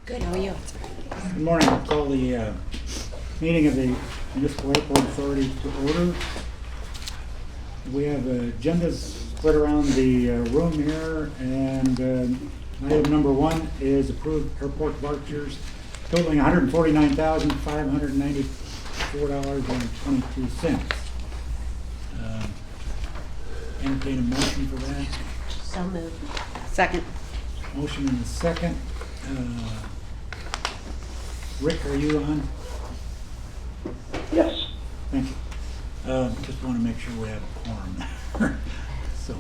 Good, how are you? Good morning. I'll call the meeting of the Municipal Airport Authority to order. We have agendas split around the room here, and item number one is approved airport vouchers totaling $149,594.22. Entertain a motion for that. So moved. Second. Motion and a second. Rick, are you on? Yes. Thank you. Just want to make sure we have a quorum. So,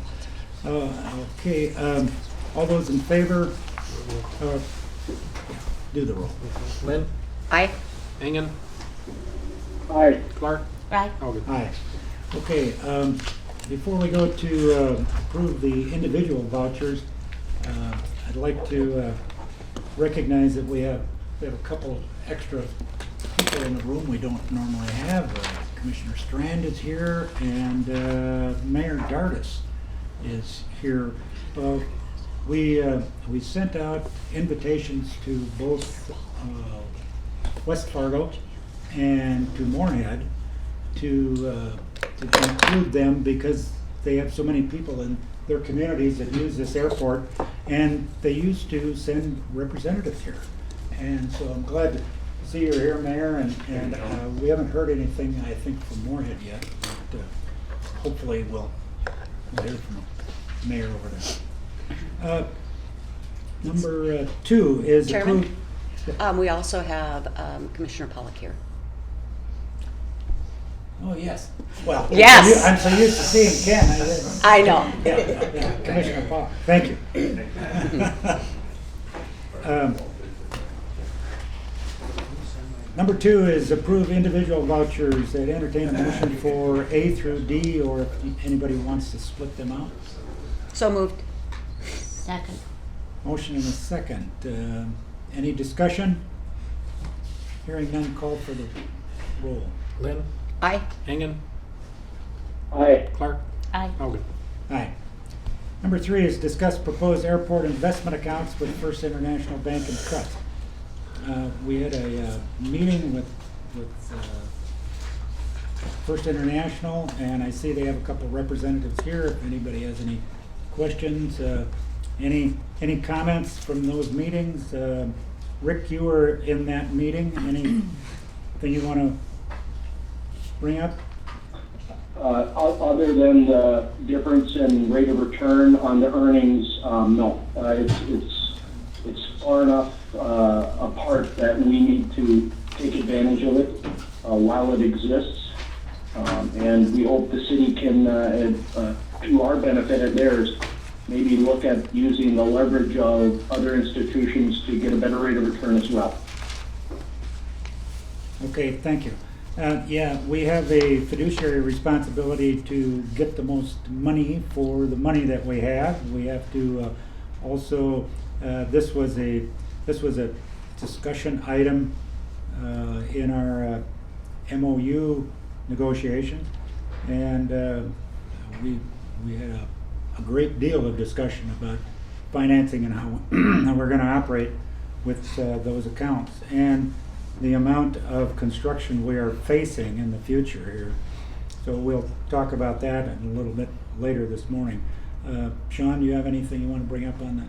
okay, all those in favor, do the roll. Lynn, Aye. Engen, Aye. Clark, Aye. Hogan. Aye. Okay, before we go to approve the individual vouchers, I'd like to recognize that we have a couple extra people in the room we don't normally have. Commissioner Strand is here, and Mayor Dardis is here. We sent out invitations to both West Fargo and to Moorhead to include them because they have so many people in their communities that use this airport, and they used to send representatives here. And so I'm glad to see you're here, Mayor, and we haven't heard anything, I think, from Moorhead yet, but hopefully we'll hear from the mayor over there. Number two is Chairman? approved. We also have Commissioner Pollock here. Oh, yes. Well, Yes. I'm so used to seeing Ken. I know. Yeah, Commissioner Paul, thank you. Number two is approve individual vouchers that entertain a motion for A through D, or if anybody wants to split them out. So moved. Second. Motion and a second. Any discussion? Hearing none, call for the roll. Lynn, Aye. Engen, Aye. Clark, Aye. Hogan. Aye. Number three is discuss proposed airport investment accounts with First International Bank and Trust. We had a meeting with First International, and I see they have a couple of representatives here. If anybody has any questions, any comments from those meetings? Rick, you were in that meeting. Anything you want to bring up? Other than the difference in rate of return on the earnings, no. It's far enough apart that we need to take advantage of it while it exists. And we hope the city can, to our benefit and theirs, maybe look at using the leverage of other institutions to get a better rate of return as well. Okay, thank you. Yeah, we have a fiduciary responsibility to get the most money for the money that we have. We have to also, this was a discussion item in our MOU negotiation, and we had a great deal of discussion about financing and how we're going to operate with those accounts, and the amount of construction we are facing in the future here. So we'll talk about that a little bit later this morning. Sean, do you have anything you want to bring up on that?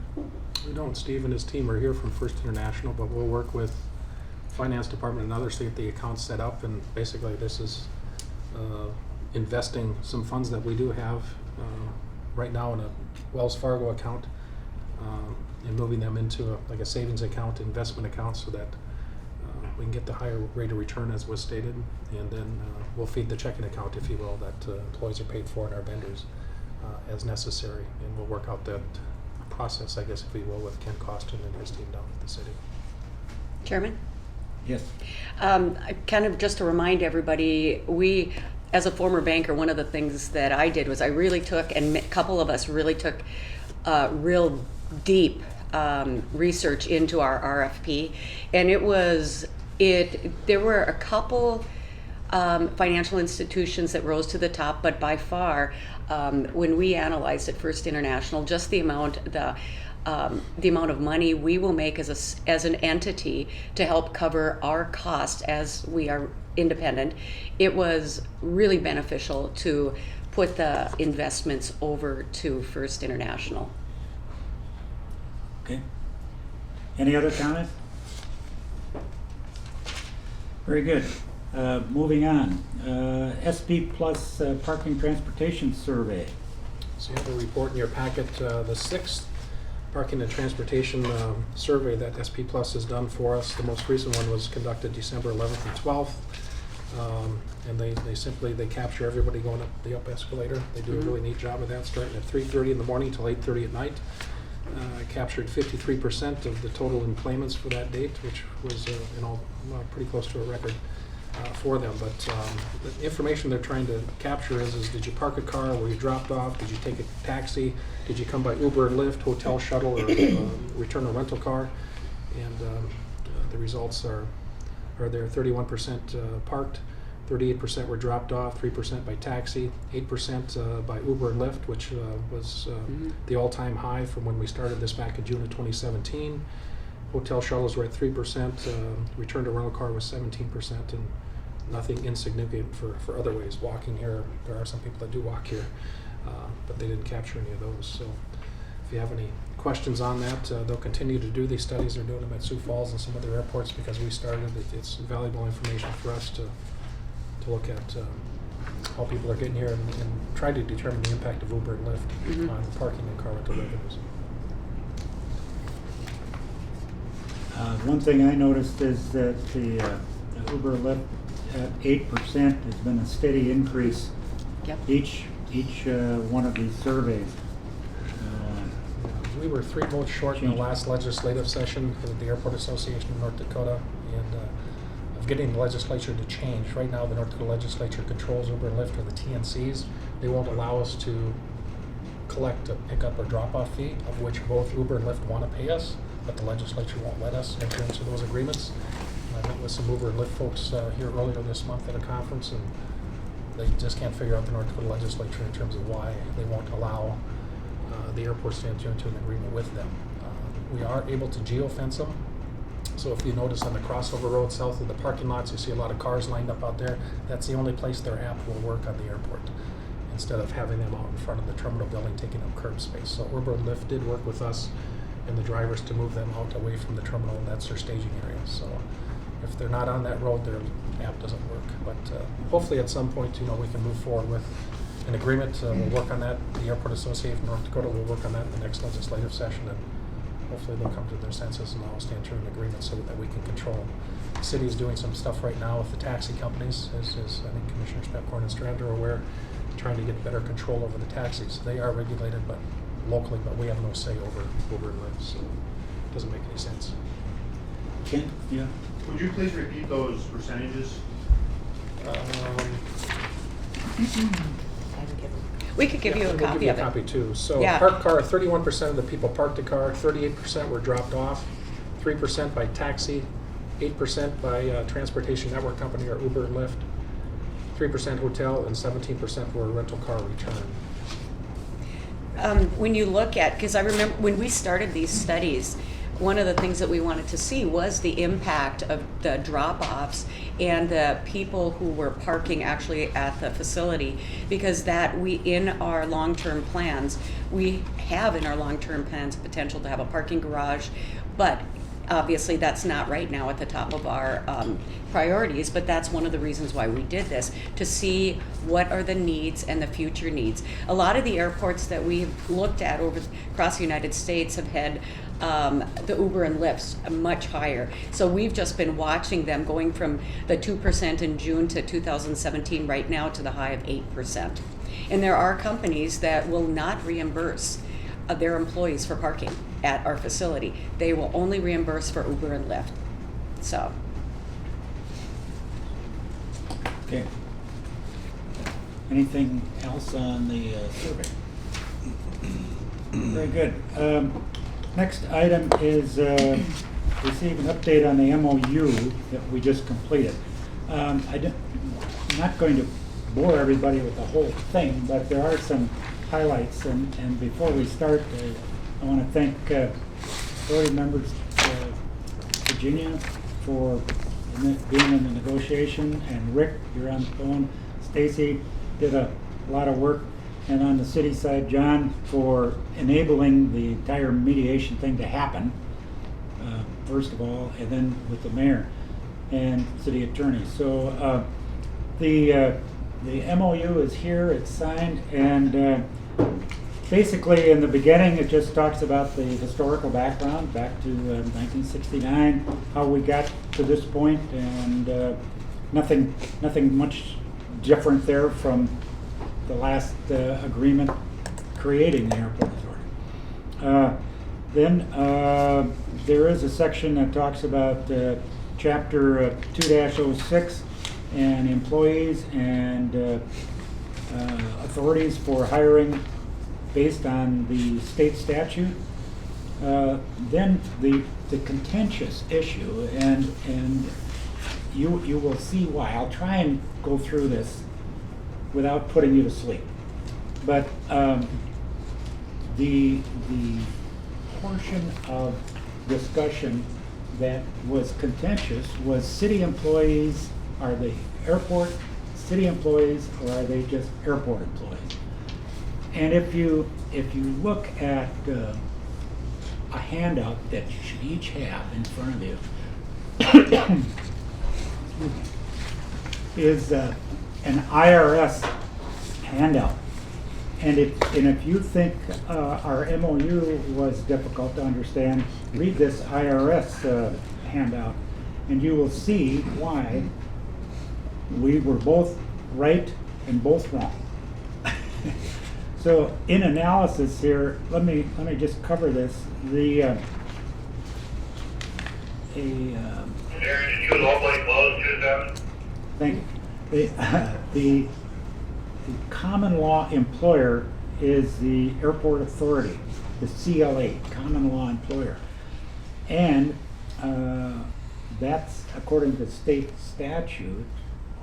We don't. Steve and his team are here from First International, but we'll work with Finance Department and others to get the accounts set up. And basically, this is investing some funds that we do have right now in a Wells Fargo account and moving them into a savings account, investment account, so that we can get the higher rate of return as was stated, and then we'll feed the checking account, if you will, that employees are paid for and our vendors as necessary, and we'll work out that process, I guess, if you will, with Ken Costin and his team down at the city. Chairman? Yes. Kind of just to remind everybody, we, as a former banker, one of the things that I did was I really took, and a couple of us really took real deep research into our RFP, and there were a couple financial institutions that rose to the top, but by far, when we analyzed at First International, just the amount, the amount of money we will make as an entity to help cover our costs as we are independent, it was really beneficial to put the investments over to First International. Okay. Any other comments? Very good. Moving on. SP Plus Parking Transportation Survey. So you have a report in your packet, the sixth parking and transportation survey that SP Plus has done for us. The most recent one was conducted December 11th and 12th. And they capture everybody going up the escalator. They do a really neat job of that, starting at 3:30 in the morning till 8:30 at night. Captured 53% of the total employments for that date, which was pretty close to a record for them. But the information they're trying to capture is did you park a car, were you dropped off, did you take a taxi, did you come by Uber and Lyft, hotel, shuttle, or return a rental car? And the results are there: 31% parked, 38% were dropped off, 3% by taxi, 8% by Uber and Lyft, which was the all-time high from when we started this back in June of 2017. Hotel shuttles were at 3%, return to rental car was 17%, and nothing insignificant for other ways. Walking here, there are some people that do walk here, but they didn't capture any of those. So if you have any questions on that, they'll continue to do these studies. They're doing them at Sioux Falls and some other airports because we started. It's valuable information for us to look at how people are getting here and try to determine the impact of Uber and Lyft on parking and car rental revenues. One thing I noticed is that the Uber Lyft at 8% has been a steady increase. Yep. Each one of these surveys. We were 3 votes short in the last legislative session of the Airport Association of North Dakota, and of getting the legislature to change. Right now, the North Dakota legislature controls Uber and Lyft or the TNCs. They won't allow us to collect a pickup or drop-off fee, of which both Uber and Lyft want to pay us, but the legislature won't let us enter into those agreements. I met with some Uber and Lyft folks here earlier this month at a conference, and they just can't figure out the North Dakota legislature in terms of why they won't allow the airports to enter into an agreement with them. We are able to geofence them. So if you notice on the crossover road south of the parking lots, you see a lot of cars lined up out there. That's the only place their app will work on the airport, instead of having them out in front of the terminal building taking up curb space. So Uber and Lyft did work with us and the drivers to move them out away from the terminal, and that's their staging area. So if they're not on that road, their app doesn't work. But hopefully at some point, we can move forward with an agreement. We'll work on that. The Airport Association of North Dakota will work on that in the next legislative session, and hopefully they'll come to their senses and allow us to enter an agreement so that we can control. The city is doing some stuff right now with the taxi companies, as I think Commissioners Pepcorn and Strand are aware, trying to get better control over the taxis. They are regulated but locally, but we have no say over Uber and Lyft, so it doesn't make any sense. Ken? Yeah. Would you please repeat those percentages? We could give you a we'll copy give you of a it. copy too. So Yeah. parked car, 31% of the people parked a car, 38% were dropped off, 3% by taxi, 8% by transportation network company or Uber and Lyft, 3% hotel, and 17% were rental car return. When you look at, because I remember when we started these studies, one of the things that we wanted to see was the impact of the drop-offs and the people who were parking actually at the facility, because that in our long-term plans, we have in our long-term plans potential to have a parking garage, but obviously that's not right now at the top of our priorities, but that's one of the reasons why we did this, to see what are the needs and the future needs. A lot of the airports that we've looked at across the United States have had the Uber and Lyfts much higher. So we've just been watching them going from the 2% in June to 2017 right now to the high of 8%. And there are companies that will not reimburse their employees for parking at our facility. They will only reimburse for Uber and Lyft. So. Okay. Anything else on the survey? Very good. Next item is receive an update on the MOU that we just completed. I'm not going to bore everybody with the whole thing, but there are some highlights. And before we start, I want to thank authority members, Virginia, for being in the negotiation, and Rick, you're on the phone. Stacy did a lot of work, and on the city side, John, for enabling the entire mediation thing to happen, first of all, and then with the mayor and city attorney. So the MOU is here, it's signed, and basically in the beginning it just talks about the historical background back to 1969, how we got to this point, and nothing much different there from the last agreement creating the airport authority. Then there is a section that talks about chapter 2-06 and employees and authorities for hiring based on the state statute. Then the contentious issue, and you will see why. I'll try and go through this without putting you to sleep. But the portion of discussion that was contentious was city employees. Are they airport city employees, or are they just airport employees? And if you look at a handout that you should each have in front of you, is an IRS handout. And if you think our MOU was difficult to understand, read this IRS handout, and you will see why we were both right and both wrong. So in analysis here, let me just cover this. Darren, did you locally close 2000? Thank you. The common law employer is the airport authority, the CLA, common law employer. And that's, according to state statute,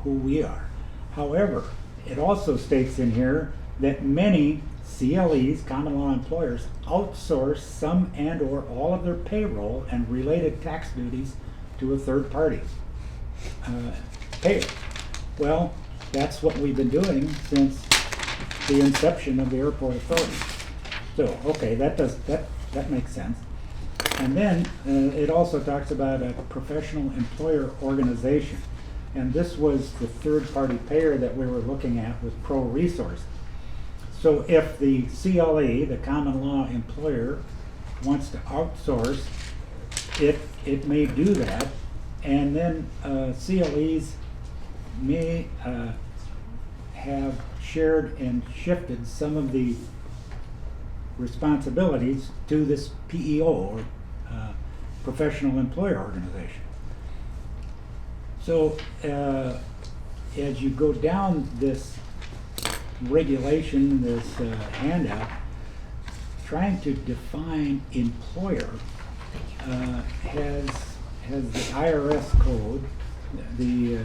who we are. However, it also states in here that many CLEs, common law employers, outsource some and or all of their payroll and related tax duties to a third party payer. Well, that's what we've been doing since the inception of the airport authority. So, okay, that makes sense. And then it also talks about a professional employer organization. And this was the third party payer that we were looking at with Pro Resource. So if the CLE, the common law employer, wants to outsource, it may do that. And then CLEs may have shared and shifted some of the responsibilities to this PEO, or professional employer organization. So as you go down this regulation, this handout, trying to define employer has the IRS code, the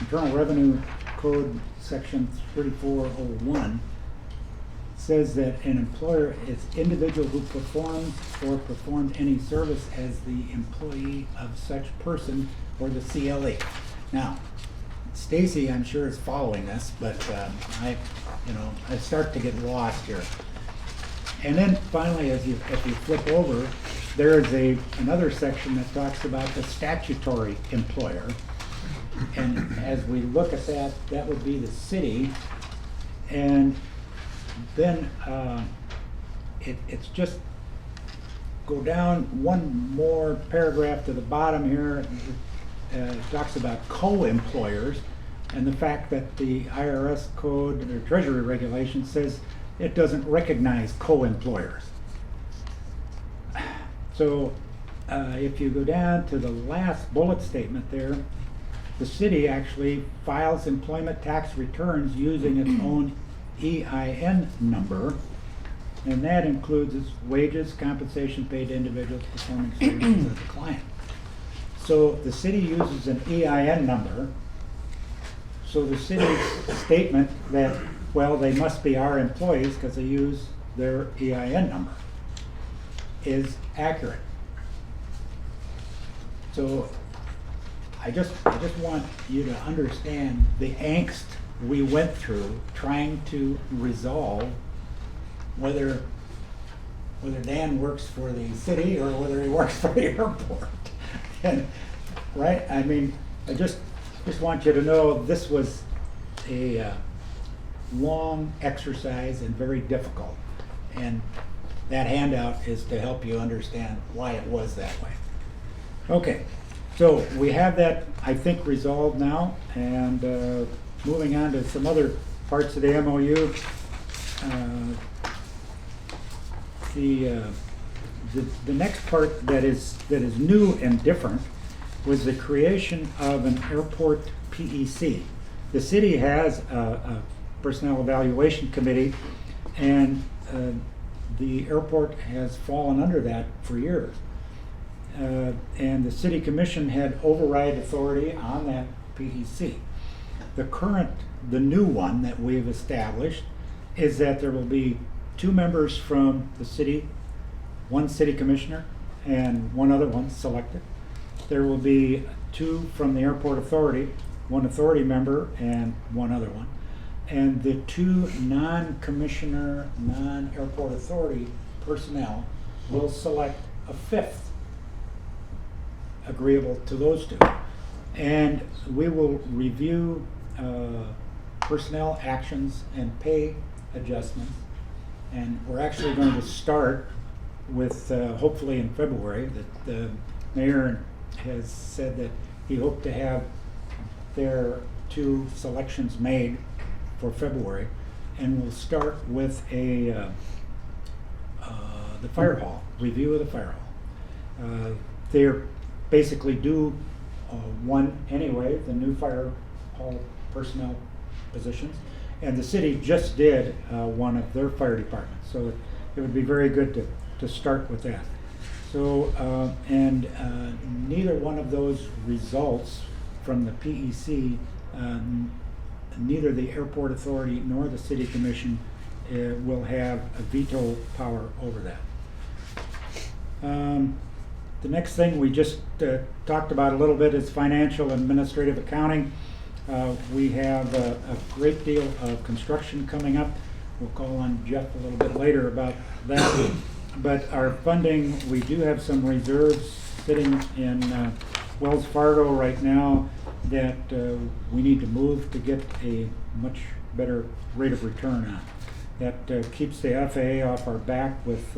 Internal Revenue Code section 3401 says that an employer is individual who performs or performed any service as the employee of such person or the CLE. Now, Stacy, I'm sure, is following this, but I start to get lost here. And then finally, if you flip over, there is another section that talks about the statutory employer. And as we look at that, that would be the city. And then it's just go down one more paragraph to the bottom here. It talks about co-employers and the fact that the IRS code or Treasury regulation says it doesn't recognize co-employers. So if you go down to the last bullet statement there, the city actually files employment tax returns using its own EIN number, and that includes its wages, compensation paid to individuals performing services as a client. So the city uses an EIN number. So the city's statement that, well, they must be our employees because they use their EIN number. is accurate. So I just want you to understand the angst we went through trying to resolve whether Dan works for the city or whether he works for the airport. And, right? I mean, I just want you to know this was a long exercise and very difficult. And that handout is to help you understand why it was that way. Okay, so we have that, I think, resolved now, and moving on to some other parts of the MOU. The next part that is new and different was the creation of an airport PEC. The city has a personnel evaluation committee, and the airport has fallen under that for years. And the city commission had override authority on that PEC. The new one that we've established is that there will be 2 members from the city, 1 city commissioner, and 1 other one selected. There will be 2 from the airport authority, 1 authority member and 1 other one. And the 2 non-commissioner, non-airport authority personnel will select a 5th agreeable to those 2. And we will review personnel actions and pay adjustments. And we're actually going to start with, hopefully in February, that the mayor has said that he hoped to have their 2 selections made for February. And we'll start with the fire hall, review of the fire hall. They're basically due 1 anyway, the new fire hall personnel positions. And the city just did 1 of their fire departments. So it would be very good to start with that. So, neither one of those results from the PEC, neither the airport authority nor the city commission will have a veto power over that. The next thing we just talked about a little bit is financial and administrative accounting. We have a great deal of construction coming up. We'll call on Jeff a little bit later about that. But our funding, we do have some reserves sitting in Wells Fargo right now that we need to move to get a much better rate of return on. That keeps the FAA off our back with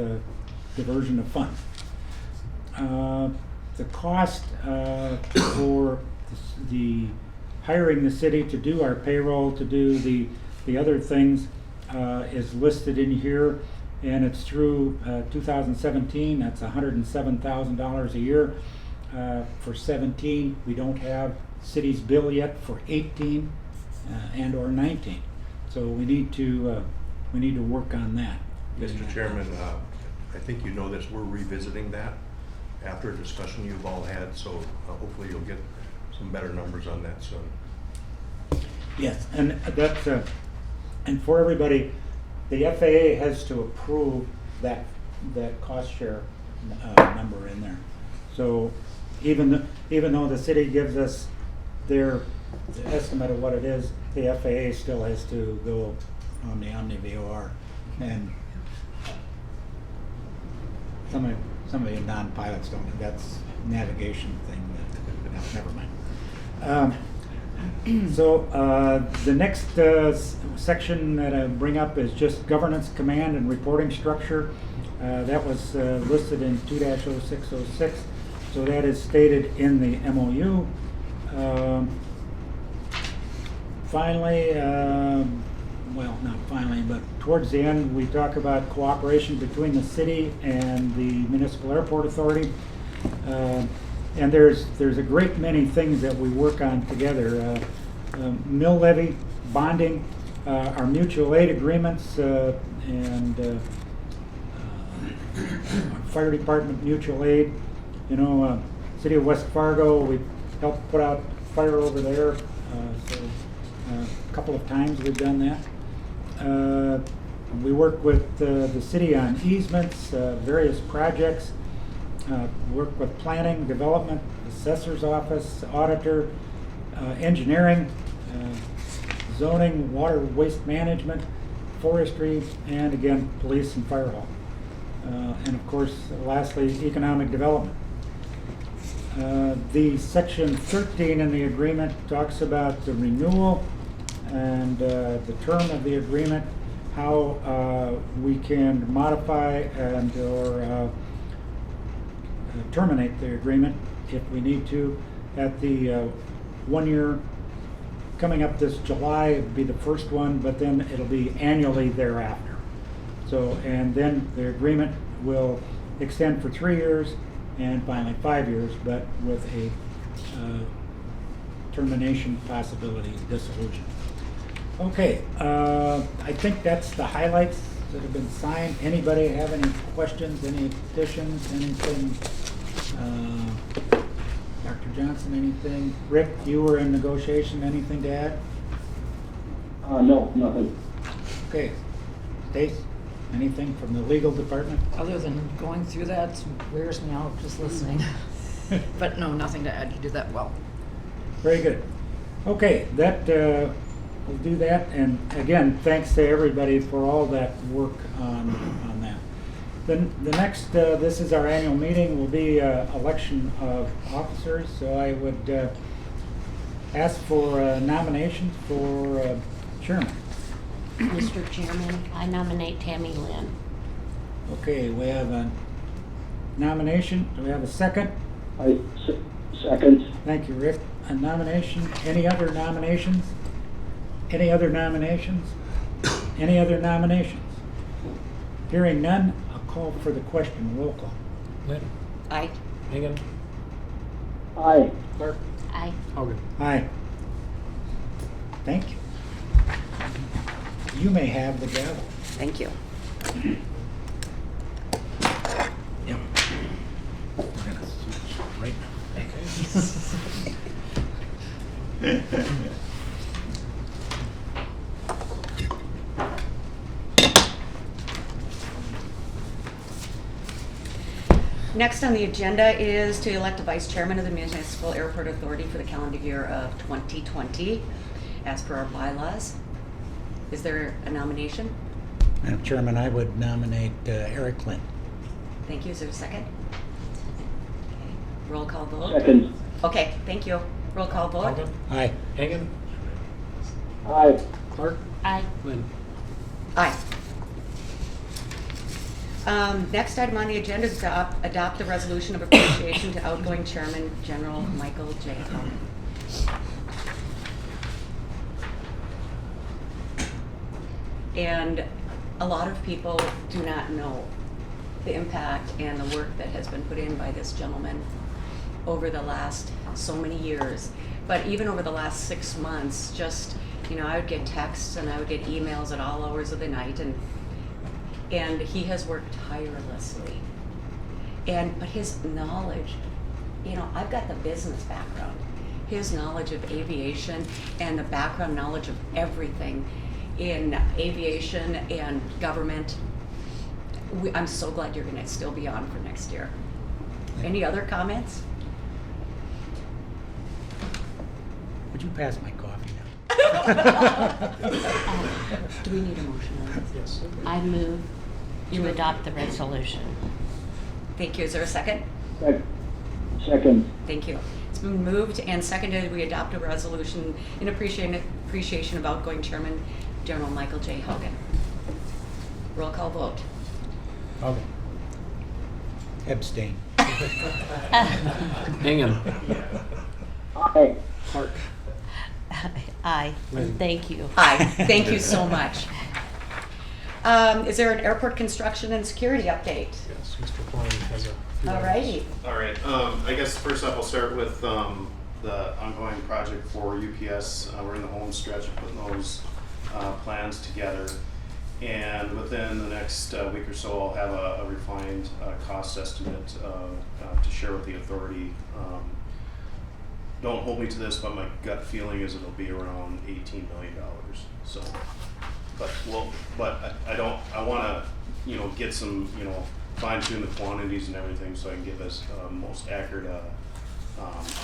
diversion of funds. The cost for the hiring the city to do our payroll, to do the other things is listed in here, and it's through 2017. That's $107,000 a year. For 17, we don't have city's bill yet for 18 and or 19. So we need to work on that. Mr. Chairman, I think you know this, we're revisiting that after a discussion you've all had, so hopefully you'll get some better numbers on that soon. Yes, and that's and for everybody, the FAA has to approve that cost share number in there. So even though the city gives us their estimate of what it is, the FAA still has to go on the Omni-VOR. And some of you non-pilots don't. That's navigation thing. Never mind. So the next section that I bring up is just governance, command, and reporting structure. That was listed in 2-0606. So that is stated in the MOU. Finally, well, not finally, but towards the end, we talk about cooperation between the city and the Municipal Airport Authority. And there's a great many things that we work on together. Mill levy, bonding, our mutual aid agreements, and fire department mutual aid. You know, City of West Fargo, we helped put out fire over there. So a couple of times we've done that. We work with the city on easements, various projects, work with planning, development, assessor's office, auditor, engineering, zoning, water waste management, forestry, and again, police and fire hall. And of course, lastly, economic development. The section 13 in the agreement talks about the renewal and the term of the agreement, how we can modify and or terminate the agreement if we need to. At the 1 year coming up this July, it'll be the first one, but then it'll be annually thereafter. So, and then the agreement will extend for 3 years and finally 5 years, but with a termination possibility, dissolution. Okay, I think that's the highlights that have been signed. Anybody have any questions, any additions, anything? Dr. Johnson, anything? Rick, you were in negotiation, anything to add? No, nothing. Okay. Stace, anything from the legal department? Other than going through that, wears me out just listening. But no, nothing to add. You did that well. Very good. Okay, that we'll do that. And again, thanks to everybody for all that work on that. Then the next, this is our annual meeting, will be election of officers. So I would ask for nominations for chairman. Mr. Chairman, I nominate Tammy Lynn. Okay, we have a nomination. Do we have a second? Second. Thank you, Rick. A nomination. Any other nominations? Any other nominations? Any other nominations? Hearing none, I'll call for the question. Roll call. Lynn, Aye. Hagan, Aye. Clark, Aye. Hogan. Aye. Thank you. You may have the gavel. Thank you. Yep. We're gonna switch right Next on the agenda is to elect a vice chairman of the Municipal Airport Authority for the calendar year of 2020, as per our bylaws. Is there a nomination? Madam Chairman, I would nominate Eric Lynn. Thank you. Is there a second? Okay. Roll call vote. Second. Okay, thank you. Roll call vote. Hogan, Aye. Hagan, Aye. Clark, Aye. Lynn. Aye. Next item on the agenda is to adopt the resolution of appreciation to outgoing Chairman General Michael J. Hogan. And a lot of people do not know the impact and the work that has been put in by this gentleman over the last so many years. But even over the last 6 months, just, you know, I would get texts and I would get emails at all hours of the night, and he has worked tirelessly. But his knowledge, you know, I've got the business background. His knowledge of aviation and the background knowledge of everything in aviation and government. I'm so glad you're gonna still be on for next year. Any other comments? Would you pass my coffee now? Do we need a motion on this? Yes. I move You to move. adopt the resolution. Thank you. Is there a second? Second. Thank you. It's been moved and seconded. We adopt a resolution in appreciation of outgoing Chairman General Michael J. Hogan. Roll call vote. Hogan, Abstain. Hagan, Aye. Clark, Aye. Lynn. Thank you. Aye. Thank you so much. Is there an airport construction and security update? yes, Mr. Klein has a few All items. righty. All right, I guess first up, I'll start with the ongoing project for UPS. We're in the home stretch of putting those plans together. And within the next week or so, I'll have a refined cost estimate to share with the authority. Don't hold me to this, but my gut feeling is it'll be around $18 million. So but I wanna, get some, fine tune the quantities and everything so I can give us, most accurate,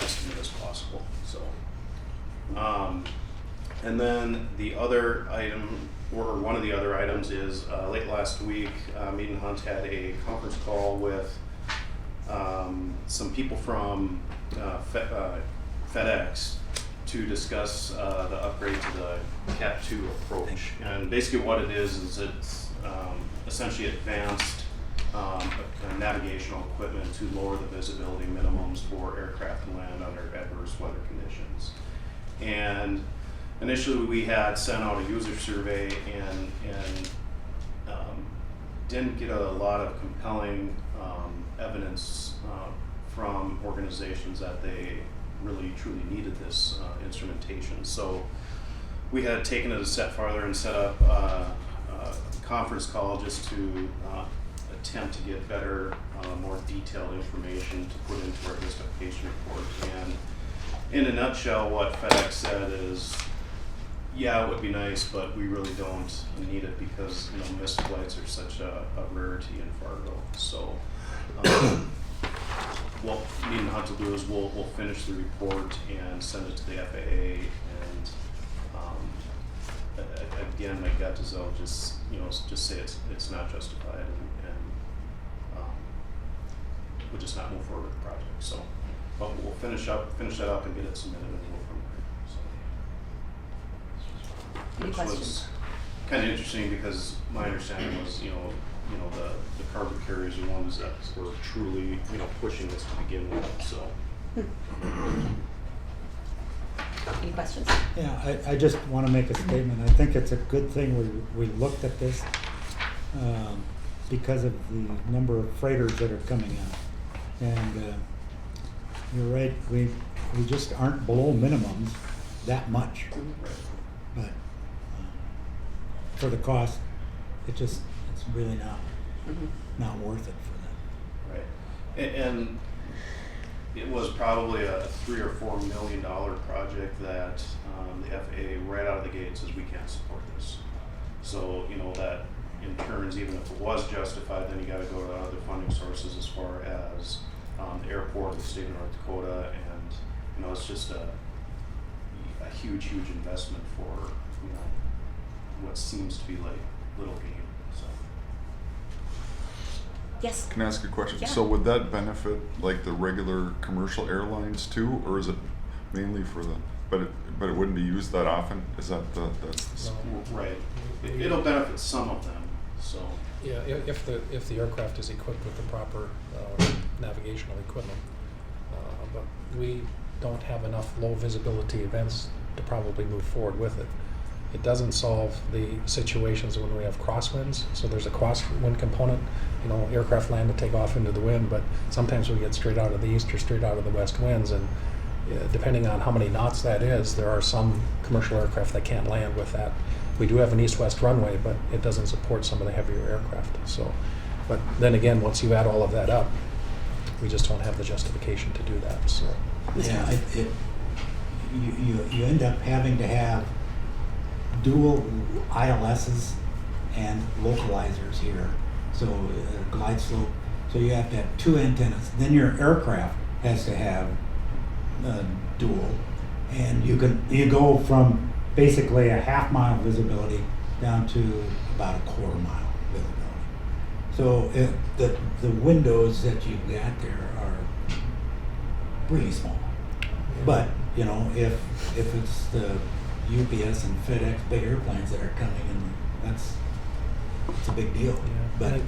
estimate as possible, so. And then the other item, or one of the other items is, late last week, Mead and Hunt had a conference call with, some people from, FedEx to discuss, the upgrade to the Cat 2 approach. And basically what it is it's, essentially advanced, navigational equipment to lower the visibility minimums for aircraft and land under adverse weather conditions. And initially we had sent out a user survey and didn't get a lot of compelling evidence from organizations that they really truly needed this instrumentation. So we had taken it a step farther and set up a conference call just to attempt to get better, more detailed information to put into our justification report. And in a nutshell, what FedEx said is, yeah, it would be nice, but we really don't need it because missed flights are such a rarity in Fargo. So what Mead and Hunt will do is we'll finish the report and send it to the FAA. And again, my gut is I'll just say it's not justified, and we'll just not move forward with the project. So, but we'll finish that up and get it submitted and go from there. So. Any Which questions? was kind of interesting because my understanding was, the cargo carriers are ones that were truly, pushing this to begin with. So. Any questions? Yeah, I just want to make a statement. I think it's a good thing we looked at this because of the number of freighters that are coming out. And you're right, we just aren't below minimums that much. But for the cost, it's really not worth it for them. Right. And it was probably a $3 or $4 million project that the FAA right out of the gate says we can't support this. So that in turns, even if it was justified, then you got to go to other funding sources as far as the airport, the state of North Dakota, and it's just a huge investment for what seems to be like little gain. So. Yes. Can I ask a question? Yeah. So would that benefit like the regular commercial airlines too, or is it mainly for the? But it wouldn't be used that often. Is that that's Right. It'll benefit some of them. So. Yeah, if the aircraft is equipped with the proper navigational equipment, but we don't have enough low visibility events to probably move forward with it. It doesn't solve the situations when we have crosswinds. So there's a crosswind component. Aircraft land to take off into the wind, but sometimes we get straight out of the east or straight out of the west winds, and depending on how many knots that is, there are some commercial aircraft that can't land with that. We do have an east-west runway, but it doesn't support some of the heavier aircraft. So, but then again, once you add all of that up, we just don't have the justification to do that. So, Yeah, you end up having to have dual ILSs and localizers here. So glide slope. So you have to have two antennas. Then your aircraft has to have dual, and you go from basically a half-mile visibility down to about a quarter-mile visibility. So the windows that you've got there are really small. But if it's the UPS and FedEx big airplanes that are coming in, it's a big deal. Yeah. But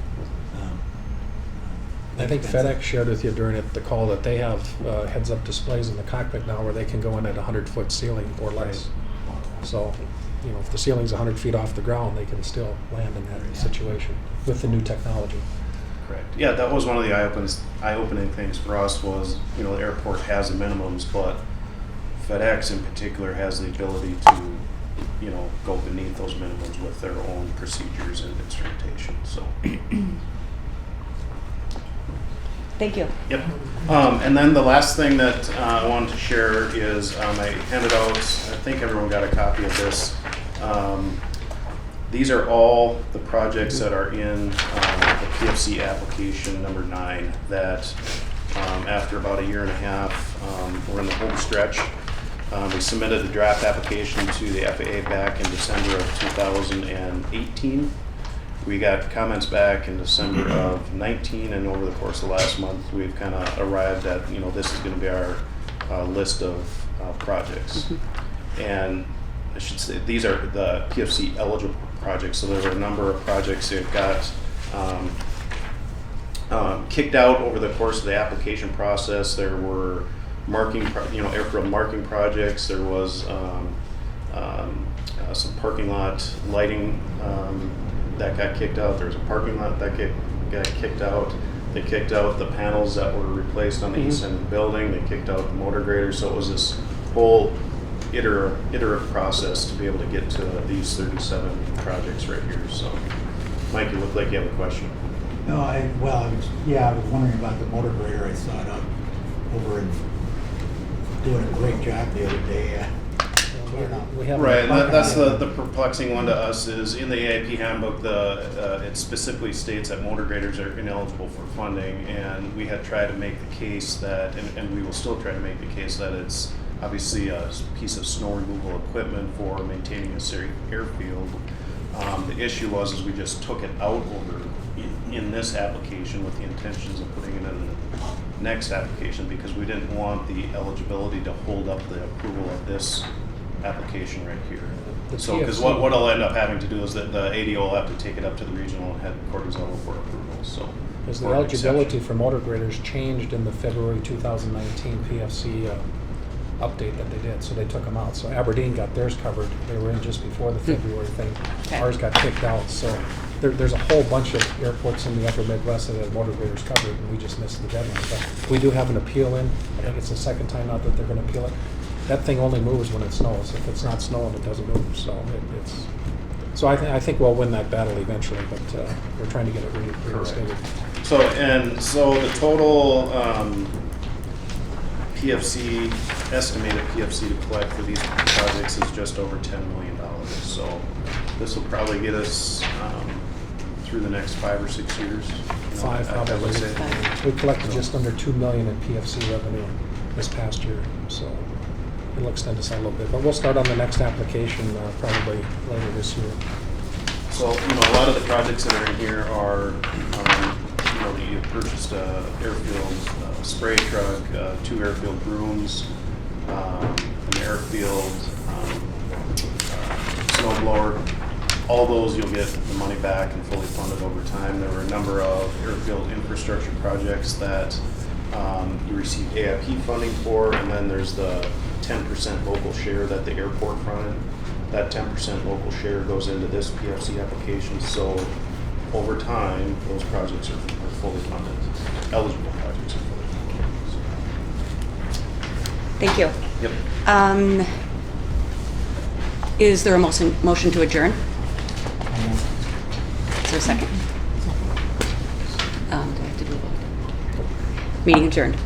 I think FedEx shared with you during the call that they have heads-up displays in the cockpit now where they can go in at 100-foot ceiling or less. So, if the ceiling's 100 feet off the ground, they can still land in that situation with the new technology. Correct. Yeah, that was one of the eye-opening things for us was, the airport has the minimums, but FedEx in particular has the ability to, go beneath those minimums with their own procedures and instrumentation. So. Thank you. Yep. And then the last thing that I wanted to share is I handed out, I think everyone got a copy of this, these are all the projects that are in the PFC application number 9 that after about a year and a half, we're in the home stretch. We submitted the draft application to the FAA back in December of 2018. We got comments back in December of 19, and over the course of last month, we've kind of arrived at, this is going to be our list of projects. And I should say, these are the PFC eligible projects, so there were a number of projects that got kicked out over the course of the application process. There were airfield marking projects. There was some parking lot lighting that got kicked out. There was a parking lot that got kicked out. They kicked out the panels that were replaced on the east end of the building. They kicked out the motor grader. So it was this whole iterative process to be able to get to these 37 projects right here. So, Mike, you look like you have a question. No, I was wondering about the motor grader. I saw it up over and doing a great job the other day. We have Right, that's the perplexing one to us is in the AIP handbook, it specifically states that motor graders are ineligible for funding, and we had tried to make the case that, and we will still try to make the case that it's obviously a piece of snow removal equipment for maintaining a safe airfield. The issue was we just took it out over in this application with the intentions of putting it in the next application because we didn't want the eligibility to hold up the approval of this application right here. So, because what I'll end up having to do is that the ADO will have to take it up to the regional headquarters level for approval. So, because the eligibility for motor graders changed in the February 2019 PFC update that they did, so they took them out. So Aberdeen got theirs covered. They were in just before the February thing. Okay. Ours got kicked out. So there's a whole bunch of airports in the upper Midwest that have motor graders covered, and we just missed the deadline. But we do have an appeal in. I think it's the second time out that they're going to appeal it. That thing only moves when it snows. If it's not snowing, it doesn't move. So I think we'll win that battle eventually, but we're trying to get it reinstated. So the total estimated PFC to collect for these projects is just over $10 million. So this will probably get us through the next 5 or 6 years. Five, probably. We collected just under $2 million in PFC revenue this past year, so it'll extend us out a little bit. But we'll start on the next application probably later this year. So a lot of the projects that are in here are you purchased a airfield spray truck, 2 airfield brooms, an airfield snow blower. All those you'll get the money back and fully funded over time. There were a number of airfield infrastructure projects that you received AIP funding for, and then there's the 10% local share that the airport fronted. That 10% local share goes into this PFC application. So over time, those projects are fully funded. Eligible projects are fully funded. Thank you. Yep. Is there a motion to adjourn? Is there a second? Do I have to do a vote? Meeting adjourned.